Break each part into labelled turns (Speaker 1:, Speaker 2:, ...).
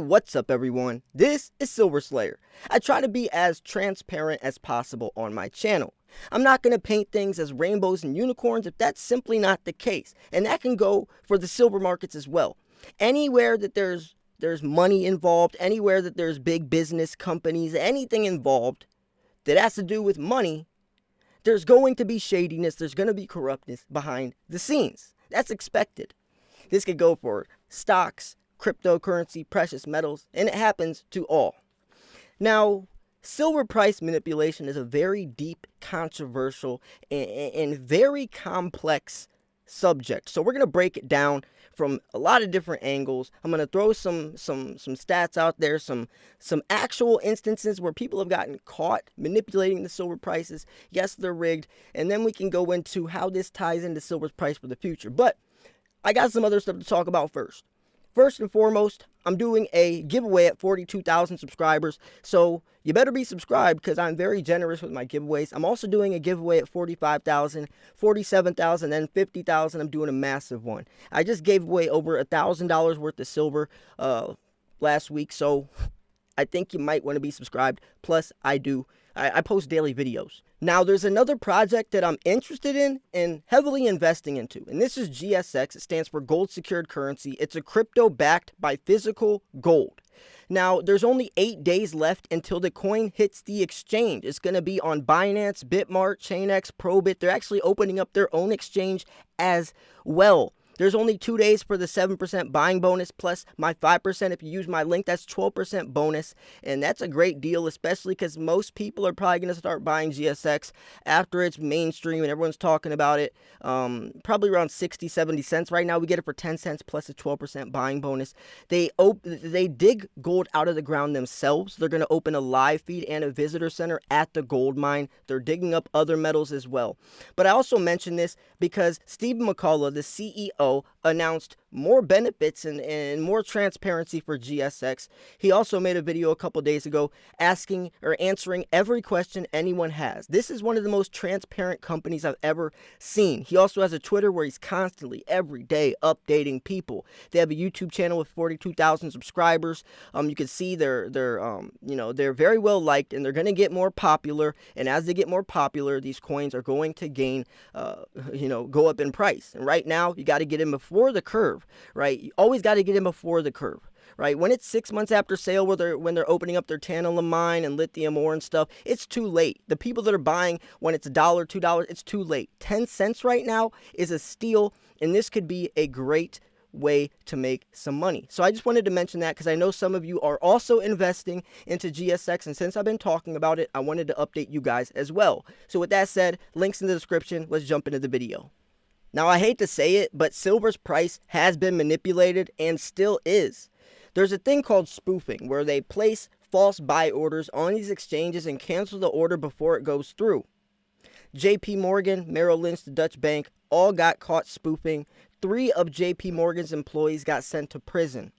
Speaker 1: What's up, everyone? This is Silver Slayer. I try to be as transparent as possible on my channel. I'm not going to paint things as rainbows and unicorns if that's simply not the case, and that can go for the silver markets as well. Anywhere that there's money involved, anywhere that there's big business companies, anything involved that has to do with money, there's going to be shadiness, there's going to be corruptness behind the scenes. That's expected. This could go for stocks, cryptocurrency, precious metals, and it happens to all. Now, silver price manipulation is a very deep, controversial, and very complex subject. So we're going to break it down from a lot of different angles. I'm going to throw some stats out there, some actual instances where people have gotten caught manipulating the silver prices. Yes, they're rigged, and then we can go into how this ties into silver's price for the future. But I got some other stuff to talk about first. First and foremost, I'm doing a giveaway at 42,000 subscribers, so you better be subscribed because I'm very generous with my giveaways. I'm also doing a giveaway at 45,000, 47,000, and 50,000. I'm doing a massive one. I just gave away over $1,000 worth of silver last week, so I think you might want to be subscribed. Plus, I post daily videos. Now, there's another project that I'm interested in and heavily investing into, and this is GSX. It stands for Gold Secured Currency. It's a crypto backed by physical gold. Now, there's only 8 days left until the coin hits the exchange. It's going to be on Binance, Bitmart, Chainx, Probit. They're actually opening up their own exchange as well. There's only 2 days for the 7% buying bonus plus my 5%. If you use my link, that's 12% bonus. And that's a great deal, especially because most people are probably going to start buying GSX after it's mainstream and everyone's talking about it. Probably around 60, 70 cents. Right now, we get it for 10 cents plus a 12% buying bonus. They dig gold out of the ground themselves. They're going to open a live feed and a visitor center at the gold mine. They're digging up other metals as well. But I also mention this because Stephen McCullough, the CEO, announced more benefits and more transparency for GSX. He also made a video a couple days ago asking or answering every question anyone has. This is one of the most transparent companies I've ever seen. He also has a Twitter where he's constantly, every day, updating people. They have a YouTube channel with 42,000 subscribers. You can see they're very well liked, and they're going to get more popular. And as they get more popular, these coins are going to gain, go up in price. And right now, you got to get in before the curve, right? You always got to get in before the curve, right? When it's 6 months after sale, when they're opening up their tantalum mine and lithium ore and stuff, it's too late. The people that are buying when it's $1, $2, it's too late. 10 cents right now is a steal, and this could be a great way to make some money. So I just wanted to mention that because I know some of you are also investing into GSX, and since I've been talking about it, I wanted to update you guys as well. So with that said, links in the description. Let's jump into the video. Now, I hate to say it, but silver's price has been manipulated and still is. There's a thing called spoofing where they place false buy orders on these exchanges and cancel the order before it goes through. JP Morgan, Merrill Lynch, the Dutch bank all got caught spoofing. 3 of JP Morgan's employees got sent to prison.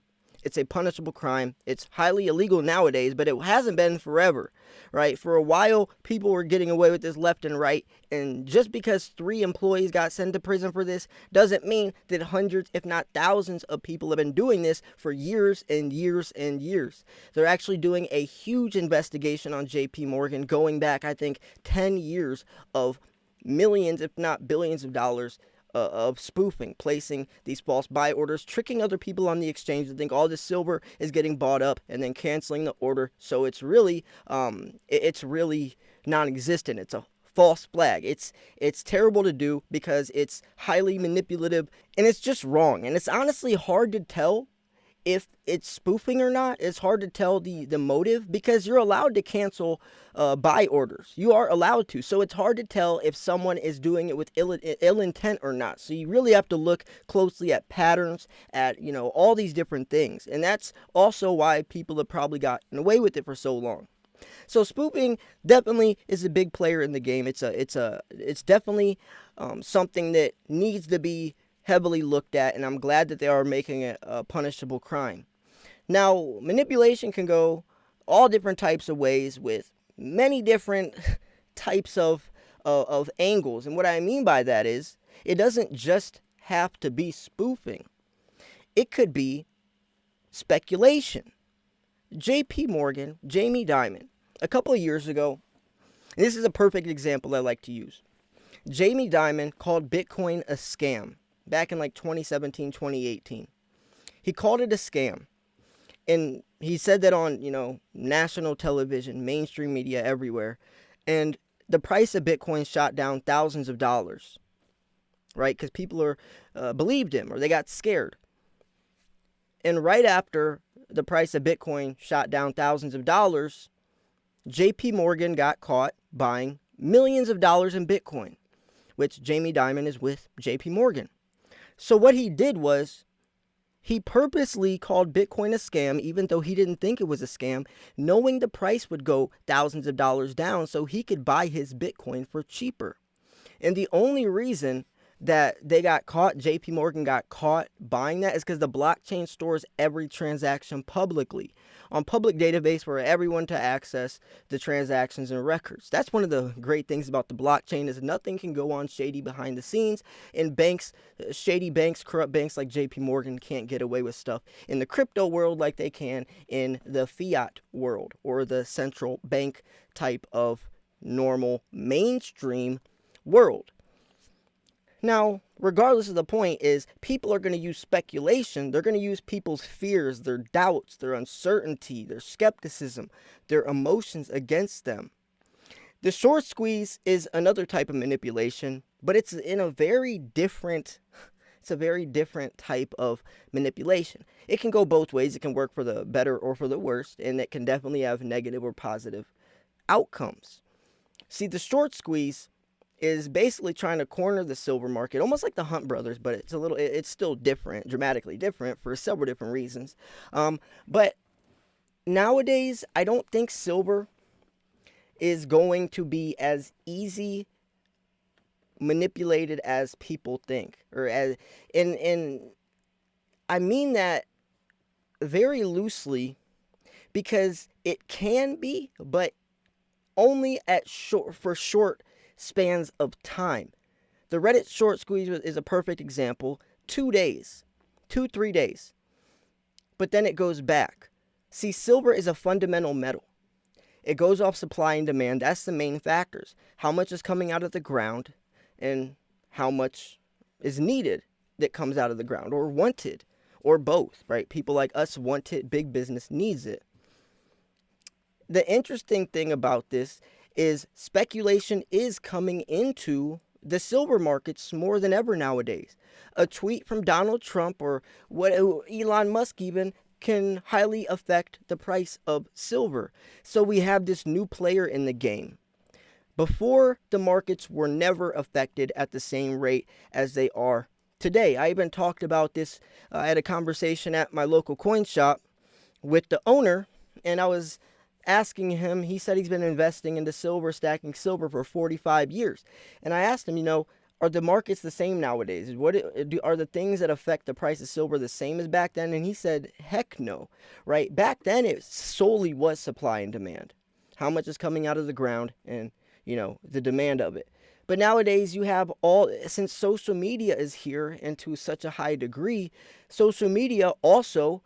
Speaker 1: It's a punishable crime. It's highly illegal nowadays, but it hasn't been forever, right? For a while, people were getting away with this left and right, and just because 3 employees got sent to prison for this doesn't mean that hundreds, if not thousands, of people have been doing this for years and years and years. They're actually doing a huge investigation on JP Morgan, going back, I think, 10 years of millions, if not billions of dollars of spoofing, placing these false buy orders, tricking other people on the exchange to think all this silver is getting bought up and then canceling the order. So it's really non-existent. It's a false flag. It's terrible to do because it's highly manipulative and it's just wrong. And it's honestly hard to tell if it's spoofing or not. It's hard to tell the motive because you're allowed to cancel buy orders. You are allowed to. So it's hard to tell if someone is doing it with ill intent or not. So you really have to look closely at patterns, at, all these different things. And that's also why people have probably gotten away with it for so long. So spoofing definitely is a big player in the game. It's definitely something that needs to be heavily looked at, and I'm glad that they are making it a punishable crime. Now, manipulation can go all different types of ways with many different types of angles, and what I mean by that is it doesn't just have to be spoofing. It could be speculation. JP Morgan, Jamie Dimon, a couple of years ago, and this is a perfect example I like to use. Jamie Dimon called Bitcoin a scam back in like 2017, 2018. He called it a scam. And he said that on, national television, mainstream media, everywhere. And the price of Bitcoin shot down thousands of dollars, right? Because people believed him or they got scared. And right after the price of Bitcoin shot down thousands of dollars, JP Morgan got caught buying millions of dollars in Bitcoin, which Jamie Dimon is with JP Morgan. So what he did was he purposely called Bitcoin a scam, even though he didn't think it was a scam, knowing the price would go thousands of dollars down so he could buy his Bitcoin for cheaper. And the only reason that JP Morgan got caught buying that is because the blockchain stores every transaction publicly on public database for everyone to access the transactions and records. That's one of the great things about the blockchain is nothing can go on shady behind the scenes, and shady banks, corrupt banks like JP Morgan can't get away with stuff in the crypto world like they can in the fiat world or the central bank type of normal mainstream world. Now, regardless of the point is people are going to use speculation. They're going to use people's fears, their doubts, their uncertainty, their skepticism, their emotions against them. The short squeeze is another type of manipulation, but it's a very different type of manipulation. It can go both ways. It can work for the better or for the worst, and it can definitely have negative or positive outcomes. See, the short squeeze is basically trying to corner the silver market, almost like the Hunt brothers, but it's still different, dramatically different for several different reasons. But nowadays, I don't think silver is going to be as easy manipulated as people think, and I mean that very loosely because it can be, but only for short spans of time. The Reddit short squeeze is a perfect example. 3 days. But then it goes back. See, silver is a fundamental metal. It goes off supply and demand. That's the main factors. How much is coming out of the ground and how much is needed that comes out of the ground or wanted or both, right? People like us want it. Big business needs it. The interesting thing about this is speculation is coming into the silver markets more than ever nowadays. A tweet from Donald Trump or Elon Musk even can highly affect the price of silver. So we have this new player in the game. Before, the markets were never affected at the same rate as they are today. I even talked about this at a conversation at my local coin shop with the owner, and I was asking him, he said he's been investing into silver, stacking silver for 45 years. And I asked him, are the markets the same nowadays? Are the things that affect the price of silver the same as back then? And he said, heck no, right? Back then, it solely was supply and demand. How much is coming out of the ground and, the demand of it. But nowadays, you have since social media is here and to such a high degree, social media also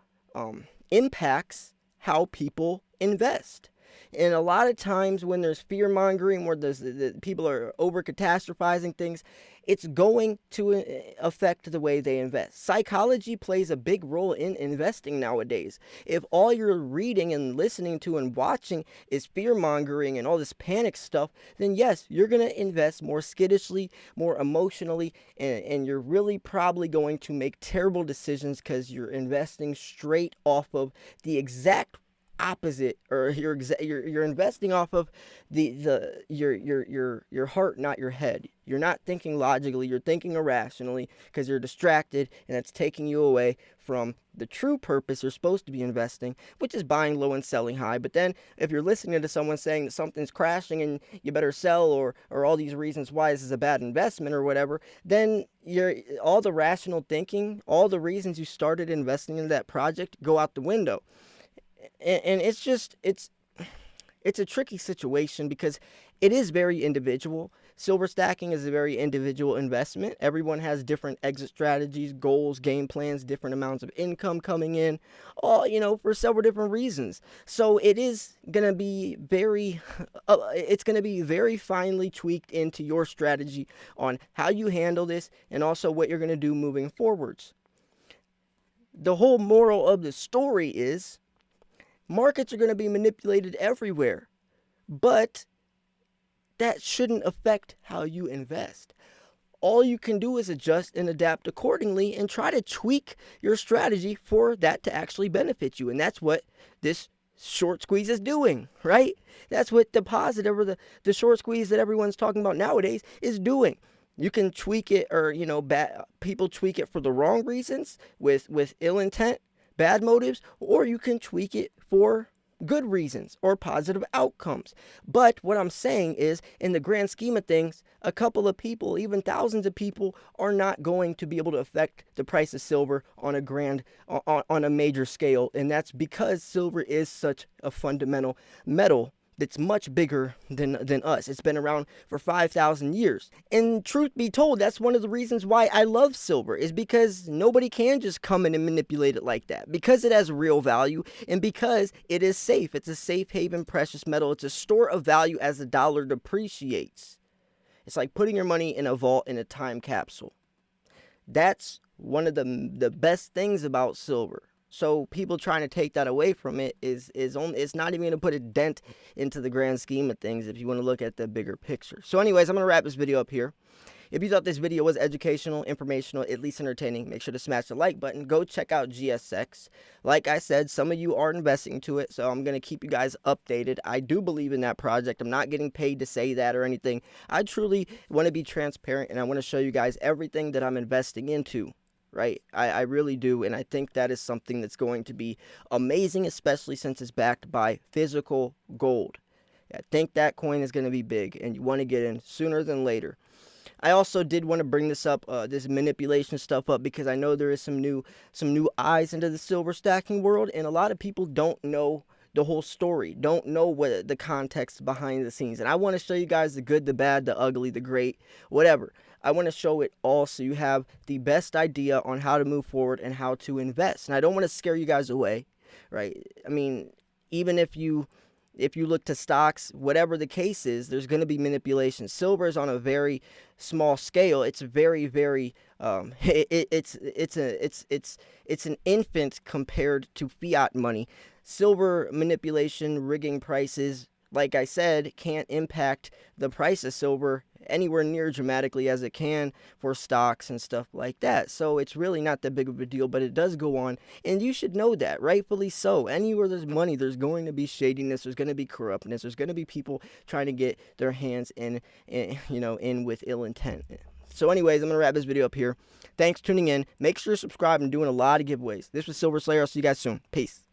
Speaker 1: impacts how people invest. And a lot of times when there's fear mongering, where the people are over catastrophizing things, it's going to affect the way they invest. Psychology plays a big role in investing nowadays. If all you're reading and listening to and watching is fear mongering and all this panic stuff, then yes, you're going to invest more skittishly, more emotionally, and you're really probably going to make terrible decisions because you're investing straight off of the exact opposite, or you're investing off of your heart, not your head. You're not thinking logically, you're thinking irrationally because you're distracted, and that's taking you away from the true purpose you're supposed to be investing, which is buying low and selling high. But then if you're listening to someone saying that something's crashing and you better sell, or all these reasons why this is a bad investment or whatever, then all the rational thinking, all the reasons you started investing in that project go out the window. And it's a tricky situation because it is very individual. Silver stacking is a very individual investment. Everyone has different exit strategies, goals, game plans, different amounts of income coming in, all, for several different reasons. So it is going to be it's going to be very finely tweaked into your strategy on how you handle this and also what you're going to do moving forwards. The whole moral of the story is markets are going to be manipulated everywhere, but that shouldn't affect how you invest. All you can do is adjust and adapt accordingly and try to tweak your strategy for that to actually benefit you. And that's what this short squeeze is doing, right? That's what the positive or the short squeeze that everyone's talking about nowadays is doing. You can tweak it, or people tweak it for the wrong reasons with ill intent, bad motives, or you can tweak it for good reasons or positive outcomes. But what I'm saying is, in the grand scheme of things, a couple of people, even thousands of people, are not going to be able to affect the price of silver on a major scale. And that's because silver is such a fundamental metal that's much bigger than us. It's been around for 5,000 years. And truth be told, that's one of the reasons why I love silver, is because nobody can just come in and manipulate it like that. Because it has real value and because it is safe. It's a safe haven precious metal. It's a store of value as the dollar depreciates. It's like putting your money in a vault in a time capsule. That's one of the best things about silver. So people trying to take that away from it is only, it's not even going to put a dent into the grand scheme of things if you want to look at the bigger picture. So anyways, I'm going to wrap this video up here. If you thought this video was educational, informational, at least entertaining, make sure to smash the like button. Go check out GSX. Like I said, some of you are investing to it, so I'm going to keep you guys updated. I do believe in that project. I'm not getting paid to say that or anything. I truly want to be transparent, and I want to show you guys everything that I'm investing into. Right? I really do, and I think that is something that's going to be amazing, especially since it's backed by physical gold. I think that coin is going to be big, and you want to get in sooner than later. I also did want to bring this up, this manipulation stuff up, because I know there is some new eyes into the silver stacking world, and a lot of people don't know the whole story, don't know what the context behind the scenes. And I want to show you guys the good, the bad, the ugly, the great, whatever. I want to show it all so you have the best idea on how to move forward and how to invest. And I don't want to scare you guys away, right? I mean, even if you look to stocks, whatever the case is, there's going to be manipulation. Silver is on a very small scale. It's very, very it's an infant compared to fiat money. Silver manipulation, rigging prices, like I said, can't impact the price of silver anywhere near dramatically as it can for stocks and stuff like that. So it's really not that big of a deal, but it does go on, and you should know that, rightfully so. Anywhere there's money, there's going to be shadiness, there's going to be corruptness, there's going to be people trying to get their hands in with ill intent. So anyways, I'm going to wrap this video up here. Thanks for tuning in. Make sure to subscribe. I'm doing a lot of giveaways. This was Silver Slayer. I'll see you guys soon. Peace.